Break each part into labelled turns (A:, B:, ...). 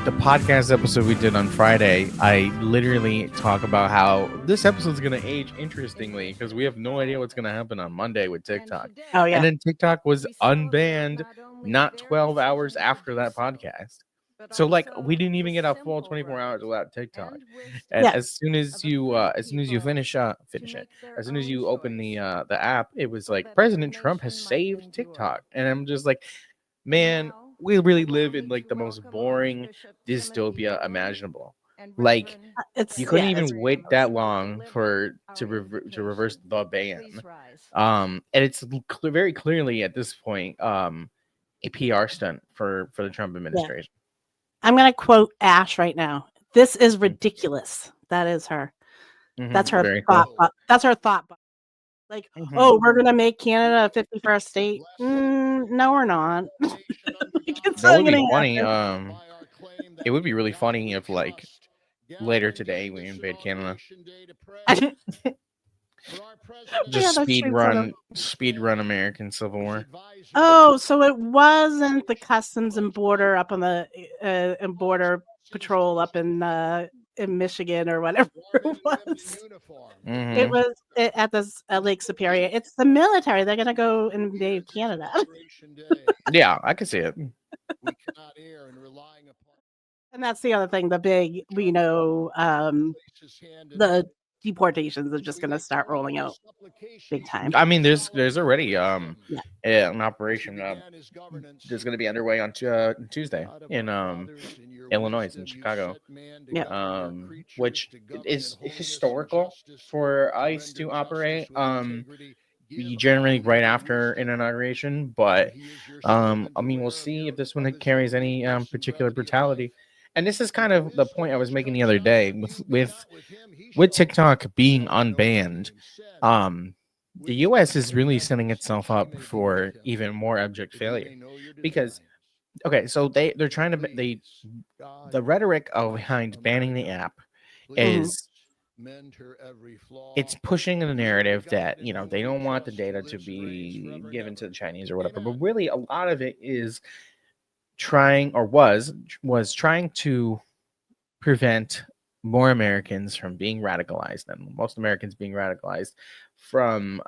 A: the podcast episode we did on Friday, I literally talk about how this episode is going to age interestingly because we have no idea what's going to happen on Monday with TikTok.
B: Oh yeah.
A: And then TikTok was unbanned not 12 hours after that podcast. So like we didn't even get a full 24 hours without TikTok. And
B: Yeah.
A: as soon as you finish it, as soon as you open the app, it was like President Trump has saved TikTok. And I'm just like, man, we really live in like the most boring dystopia imaginable. Like you couldn't even wait that long to reverse the ban. And it's very clearly at this point a PR stunt for the Trump administration.
B: I'm going to quote Ash right now. This is ridiculous. That is her. That's her thought. Cool. That's her thought. Like, oh, we're going to make Canada a 51st state. No, we're not.
A: That would be funny. It would be really funny if, like, later today we invade Canada. Just speed run American Civil War.
B: Oh, so it wasn't the Customs and Border up on the Border Patrol up in Michigan or whatever it was. It was at this Lake Superior. It's the military. They're gonna go invade Canada.
A: Yeah, I can see it.
B: And that's the other thing. The big, the deportations are just going to start rolling out big time.
A: I mean, there's already an operation that's going to be underway on Tuesday in Illinois and Chicago.
B: Yeah.
A: Which is historical for ICE to operate. Generally right after an inauguration, but I mean, we'll see if this one carries any particular brutality. And this is kind of the point I was making the other day with TikTok being unbanned. The U.S. is really setting itself up for even more abject failure because, okay, so they're trying to the rhetoric behind banning the app is it's pushing a narrative that they don't want the data to be given to the Chinese or whatever, but really a lot of it is trying or was trying to prevent more Americans from being radicalized and most Americans being radicalized from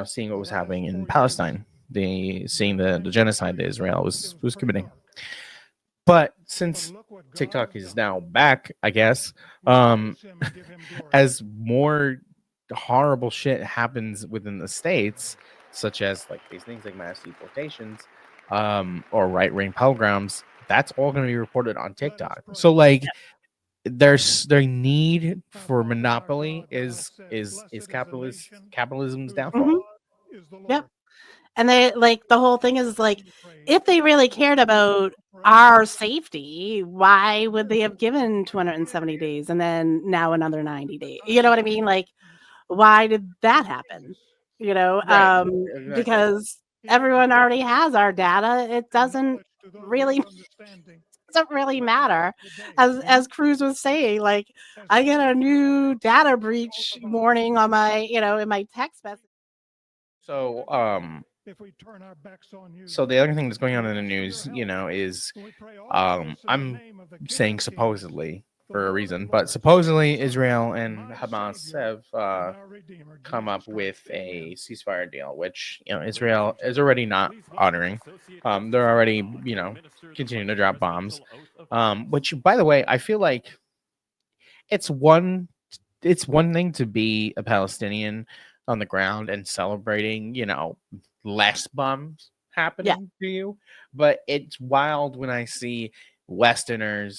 A: seeing what was happening in Palestine, seeing the genocide that Israel was committing. But since TikTok is now back, I guess, as more horrible shit happens within the states, such as like these things like mass deportations, or right-wing pogroms, that's all going to be reported on TikTok. So like, their need for monopoly is capitalism's downfall.
B: Yeah. And they like the whole thing is like, if they really cared about our safety, why would they have given 270 days and then now another 90 days? You know what I mean? Like, why did that happen? Right. Exactly. Because everyone already has our data. It doesn't really matter. As Cruz was saying, like, I get a new data breach warning on my, in my text message.
A: So, if we turn our backs on you. So the other thing that's going on in the news, is I'm saying supposedly for a reason, but supposedly Israel and Hamas have come up with a ceasefire deal, which Israel is already not honoring. They're already continuing to drop bombs. Which, by the way, I feel like it's one thing to be a Palestinian on the ground and celebrating, less bombs happening to you, but it's wild when I see Western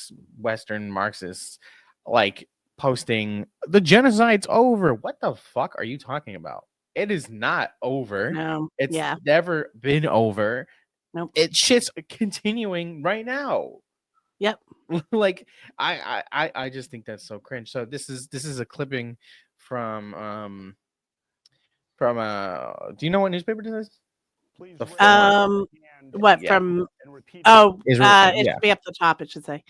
A: Marxists like posting the genocide's over. What the fuck are you talking about? It is not over.
B: No,
A: it's never been over.
B: Nope.
A: It's shit's continuing right now.
B: Yep.
A: Like I just think that's so cringe. So this is a clipping from do you know what newspaper this is?
B: What from? Oh, it should be up the top. It should say.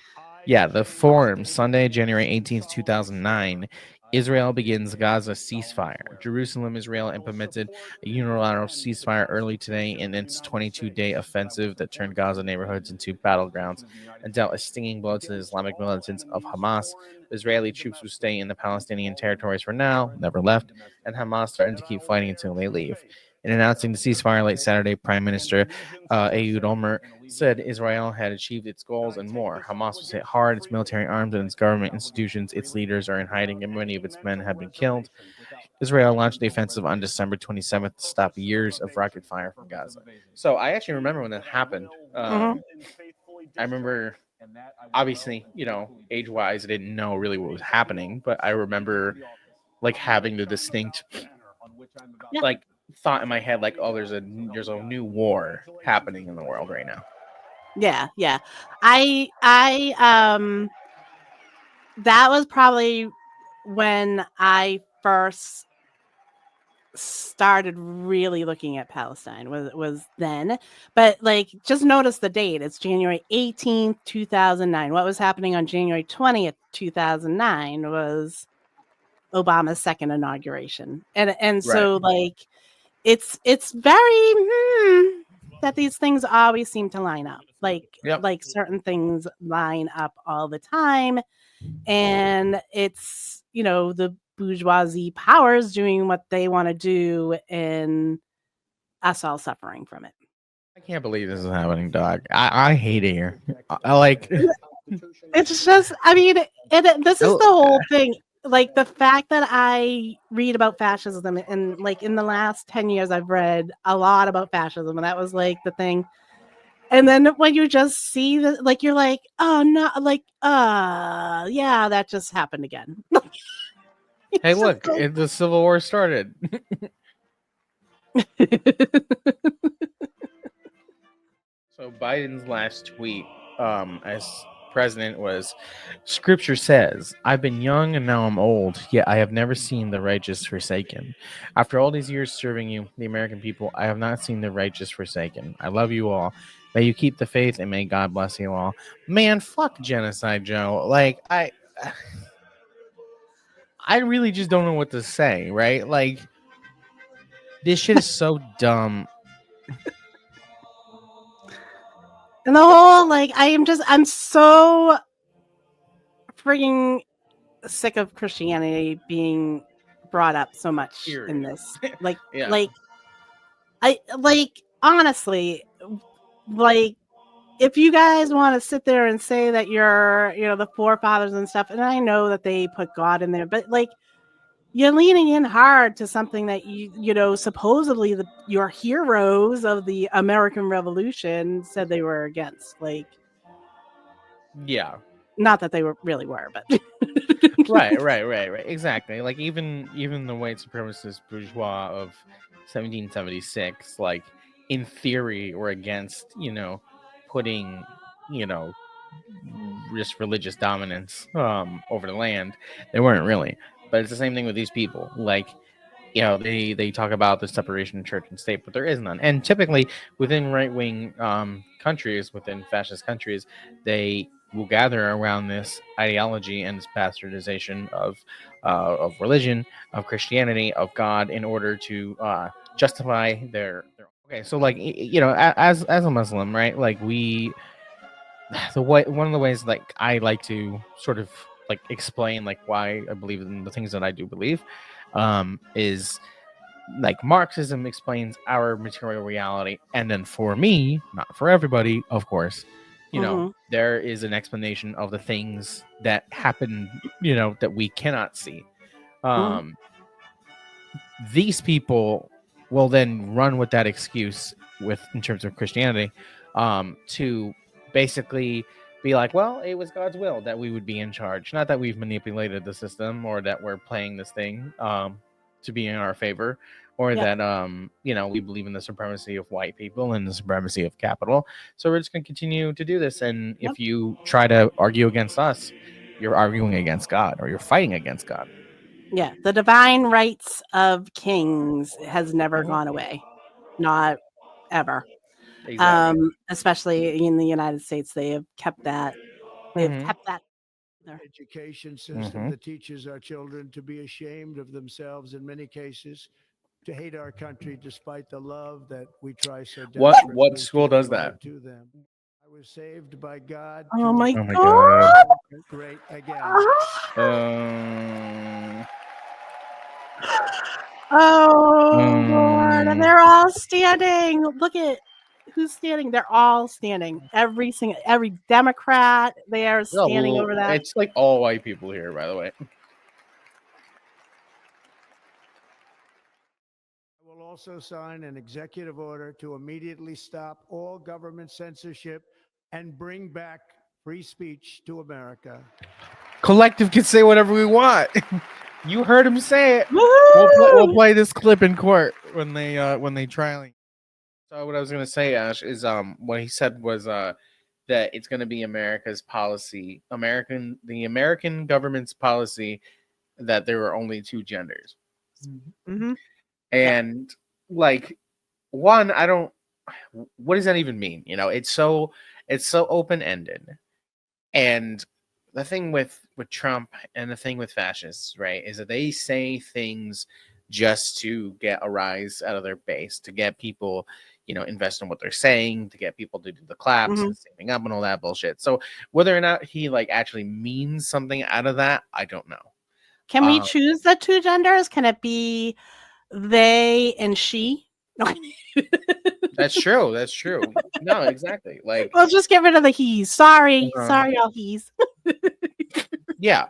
A: Yeah, the Forum, Sunday, January 18th, 2009. Israel begins Gaza ceasefire. Jerusalem, Israel implemented a unilateral ceasefire early today in its 22-day offensive that turned Gaza neighborhoods into battlegrounds and dealt a stinging blow to the Islamic militants of Hamas. Israeli troops will stay in the Palestinian territories for now, never left, and Hamas threatened to keep fighting until they leave. In announcing the ceasefire late Saturday, Prime Minister Ehud Olmert said Israel had achieved its goals and more. Hamas was hit hard, its military arms and its government institutions, its leaders are in hiding, and many of its men have been killed. Israel launched the offensive on December 27th to stop years of rocket fire from Gaza. So I actually remember when that happened.
B: Mm-hmm.
A: I remember, obviously, age wise, I didn't know really what was happening, but I remember like having the distinct
B: Yeah.
A: like thought in my head like, oh, there's a new war happening in the world right now.
B: Yeah. Yeah. I that was probably when I first started really looking at Palestine was then. But like just notice the date. It's January 18th, 2009. What was happening on January 20th, 2009 was Obama's second inauguration. And
A: Right.
B: so like it's very that these things always seem to line up.
A: Yep.
B: Like certain things line up all the time, and it's the bourgeoisie powers doing what they want to do and us all suffering from it.
A: I can't believe this is happening, dog. I hate it here. I like.
B: It's just, I mean, this is
A: Oh,
B: the whole thing. Like the fact that I read about fascism, and like in the last 10 years I've read a lot about fascism, and that was like the thing. And then when you just see the, like, you're like, oh no, like yeah, that just happened again.
A: hey,
B: It's just
A: look, the Civil War started. So Biden's last tweet, as president, was, "Scripture says, I've been young and now I'm old, yet I have never seen the righteous forsaken. After all these years serving you, the American people, I have not seen the righteous forsaken. I love you all. May you keep the faith and may God bless you all." Man, fuck genocide, Joe. Like I really just don't know what to say, right? Like this shit is so dumb.
B: and the whole, like, I'm so freaking sick of Christianity being brought up so much in
A: Period.
B: this. Like,
A: Yeah.
B: like I like honestly, like if you guys want to sit there and say that you're, the forefathers and stuff, and I know that they put God in there, but like you're leaning in hard to something that supposedly your heroes of the American Revolution said they were against. Like,
A: Yeah.
B: not that they really were, but
A: Right. Exactly. Like even the white supremacist bourgeois of 1776, like in theory, were against putting you know just religious dominance over the land. They weren't really, but it's the same thing with these people. Like they talk about the separation of church and state, but there is none. And typically within right wing countries, within fascist countries, they will gather around this ideology and this bastardization of religion, of Christianity, of God, in order to justify their. Okay, so like as a Muslim, right? Like the way one of the ways like I like to sort of like explain like why I believe in the things that I do believe is like Marxism explains our material reality, and then for me, not for everybody, of course,
B: hmm
A: there is an explanation of the things that happen, that we cannot see.
B: hmm
A: Um, these people will then run with that excuse with in terms of Christianity, to basically be like, well, it was God's will that we would be in charge, not that we've manipulated the system or that we're playing this thing to be in our favor, or
B: Yep.
A: that we believe in the supremacy of white people and the supremacy of capital. So we're just going to continue to do this, and
B: Yep.
A: if you try to argue against us, you're arguing against God or you're fighting against God.
B: Yeah. The divine rights of kings has never
A: Mhm.
B: gone away. Not ever.
A: Exactly.
B: Especially in the United States, they have kept that. They've
A: Hmm.
B: kept that there.
C: Education system that teaches our children to be ashamed of themselves in many cases, to hate our country despite the love that we try so desperately
A: What school
C: to
A: does that?
C: provide to them. I was saved by God
B: Oh my
A: Oh my
B: god.
A: god.
C: great again.
A: Um,
B: Oh Lord, and
A: mm,
B: they're all standing. Look at who's standing. They're all standing. Every Democrat, they are
A: no,
B: standing over that.
A: it's like all white people here, by the way.
C: I will also sign an executive order to immediately stop all government censorship and bring back free speech to America.
A: Kollectiv can say whatever we want. You heard him say it. We'll
B: Woo!
A: play this clip in court when they try. So what I was gonna say, Ash, is what he said was that it's gonna be America's policy, the American government's policy that there are only two genders.
B: Mm-hmm.
A: And like one, I don't what does that even mean? You know, it's so open ended. And the thing with Trump and the thing with fascists, right, is that they say things just to get a rise out of their base, to get people, invest in what they're saying, to get people to do the claps
B: Mm-hmm.
A: and standing up and all that bullshit. So whether or not he like actually means something out of that, I don't know.
B: Can we choose the two genders? Can it be they and she? No.
A: That's true. That's true. No, exactly. Like,
B: We'll just get rid of the he's. Sorry,
A: uh,
B: all he's.
A: yeah,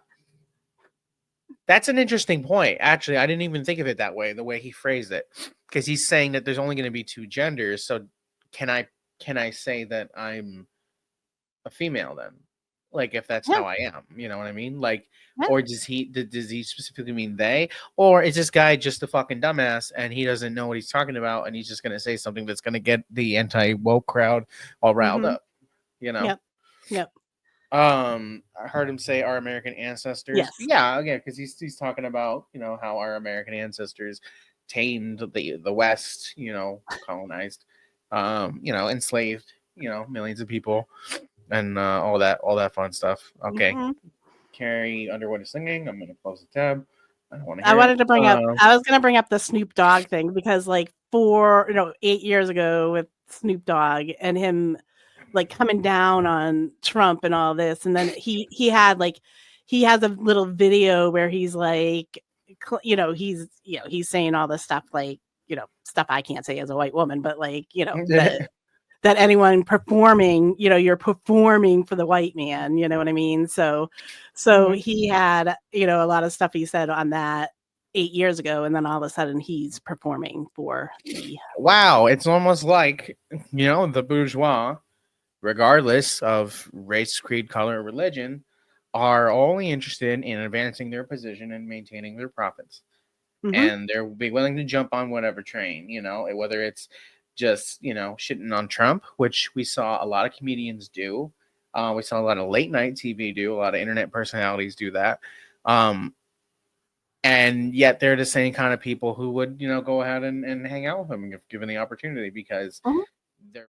A: that's an interesting point. Actually, I didn't even think of it that way, the way he phrased it. Because he's saying that there's only going to be two genders. So can I say that I'm a female then? Like if that's
B: Yeah,
A: how I am, you know what I mean? Like,
B: yeah.
A: or does he specifically mean they? Or is this guy just a fucking dumbass and he doesn't know what he's talking about and he's just gonna say something that's gonna get the anti-woke crowd all riled
B: Mm-hmm.
A: up, you know?
B: Yep. Yep.
A: I heard him say our American ancestors.
B: Yes.
A: Yeah, because he's talking about how our American ancestors tamed the West, colonized, enslaved, millions of people, and all that fun stuff. Okay,
B: Mm-hmm.
A: Carrie Underwood is singing. I'm gonna close the tab. I don't want to
B: I
A: hear it.
B: wanted to bring up. I was going to bring up the Snoop Dogg thing because, like, 8 years ago with Snoop Dogg and him, like, coming down on Trump and all this, and then he has a little video where he's like, he's saying all this stuff like, stuff I can't say as a white woman, but like, that anyone performing, you're performing for the white man, you know what I mean? So he had, a lot of stuff he said on that 8 years ago, and then all of a sudden he's performing for the
A: Wow, it's almost like the bourgeois, regardless of race, creed, color, or religion, are only interested in advancing their position and maintaining their profits.
B: Mhm.
A: And they'll be willing to jump on whatever train, whether it's just, shitting on Trump, which we saw a lot of comedians do. We saw a lot of late night TV do, a lot of internet personalities do that. And yet they're the same kind of people who would, go ahead and hang out with him if given the opportunity because
B: Mhm.
A: they're